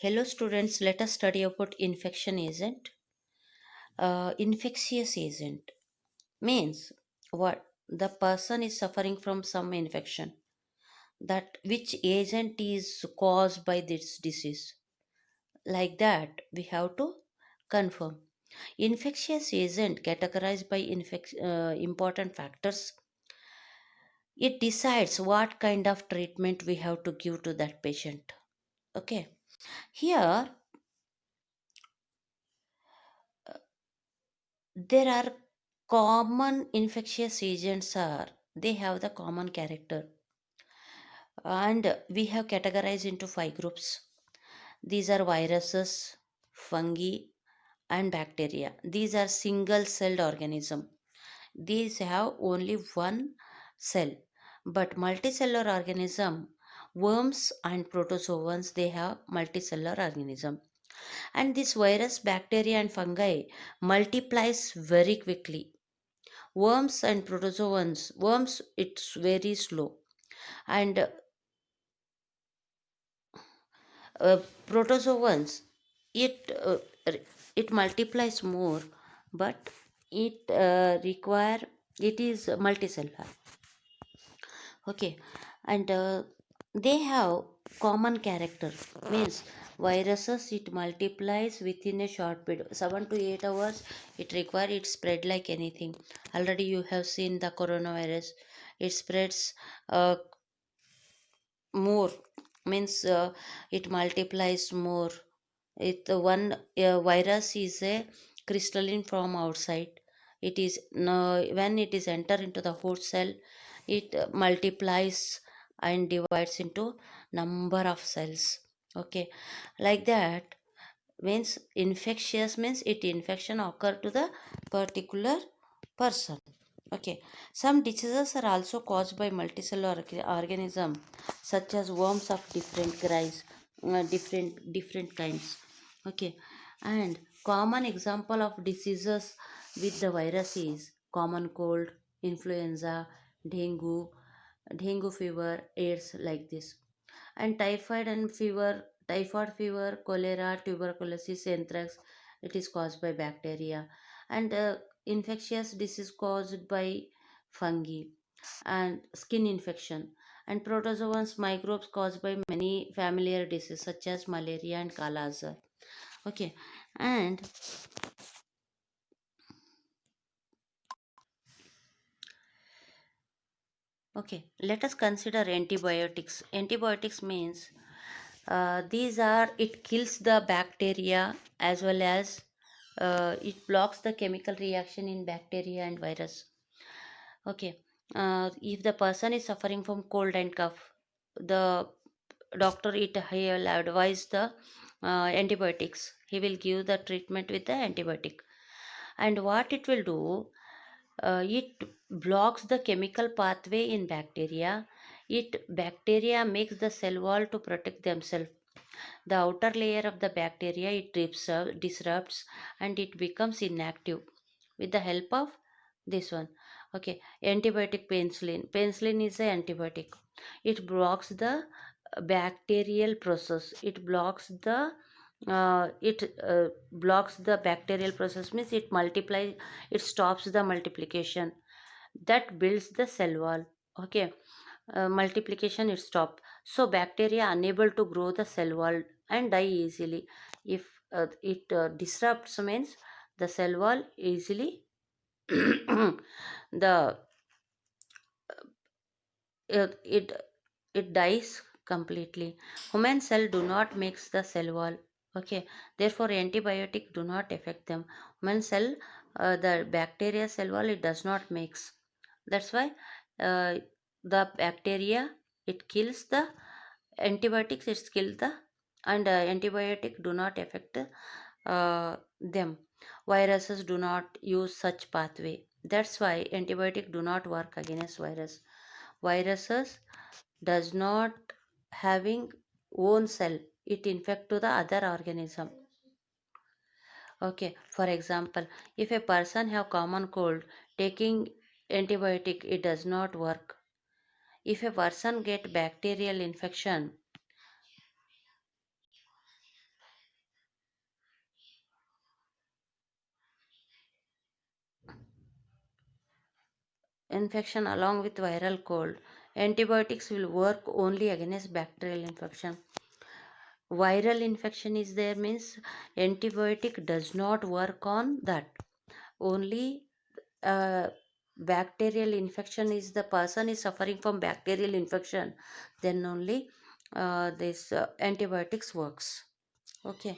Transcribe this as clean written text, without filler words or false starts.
Hello students, let us study about infection agent. Infectious agent means what the person is suffering from some infection, that which agent is caused by this disease. Like that, we have to confirm. Infectious agent categorized by important factors. It decides what kind of treatment we have to give to that patient. Okay, here there are common infectious agents are they have the common character, and we have categorized into five groups. These are viruses, fungi, and bacteria. These are single celled organism. These have only one cell. But multicellular organism, worms and protozoans, they have multicellular organism. And this virus, bacteria, and fungi multiplies very quickly. Worms and protozoans, worms it's very slow, and protozoans it it multiplies more, but it require it is multicellular. Okay, and they have common character. Means viruses it multiplies within a short period, 7 to 8 hours. It require it spread like anything. Already you have seen the coronavirus. It spreads more, means it multiplies more. It one virus is a crystalline from outside. It is no, when it is enter into the host cell, it multiplies and divides into number of cells. Okay, like that. Means infectious means it infection occur to the particular person. Okay, some diseases are also caused by multicellular organism, such as worms of different kinds, different kinds. Okay, and common example of diseases with the virus is common cold, influenza, dengue, dengue fever, AIDS, like this. And typhoid fever, cholera, tuberculosis, anthrax, it is caused by bacteria. And infectious disease caused by fungi, and skin infection, and protozoans, microbes caused by many familiar diseases such as malaria and kala azar. Okay, and okay, let us consider antibiotics. Antibiotics means these are it kills the bacteria, as well as it blocks the chemical reaction in bacteria and virus. Okay, if the person is suffering from cold and cough, the doctor it he will advise the antibiotics. He will give the treatment with the antibiotic, and what it will do, it blocks the chemical pathway in bacteria. It bacteria makes the cell wall to protect themselves. The outer layer of the bacteria it disrupts, and it becomes inactive with the help of this one. Okay, antibiotic penicillin. Penicillin is an antibiotic. It blocks the bacterial process. It blocks the bacterial process, means it multiply, it stops the multiplication that builds the cell wall. Okay, multiplication it stop, so bacteria unable to grow the cell wall and die easily. If it disrupts, means the cell wall easily the it it dies completely. Human cell do not makes the cell wall. Okay, therefore antibiotic do not affect them. Human cell, the bacteria cell wall it does not makes. That's why uh, the bacteria it kills the antibiotics, it kills the, and antibiotic do not affect them. Viruses do not use such pathway. That's why antibiotic do not work against virus. Viruses does not having own cell, it infect to the other organism. Okay, for example, if a person have common cold, taking antibiotic it does not work. If a person get bacterial infection, infection along with viral cold. Antibiotics will work only against bacterial infection. Viral infection is there means antibiotic does not work on that. Only uh, bacterial infection is the person is suffering from bacterial infection, then only this antibiotics works. Okay.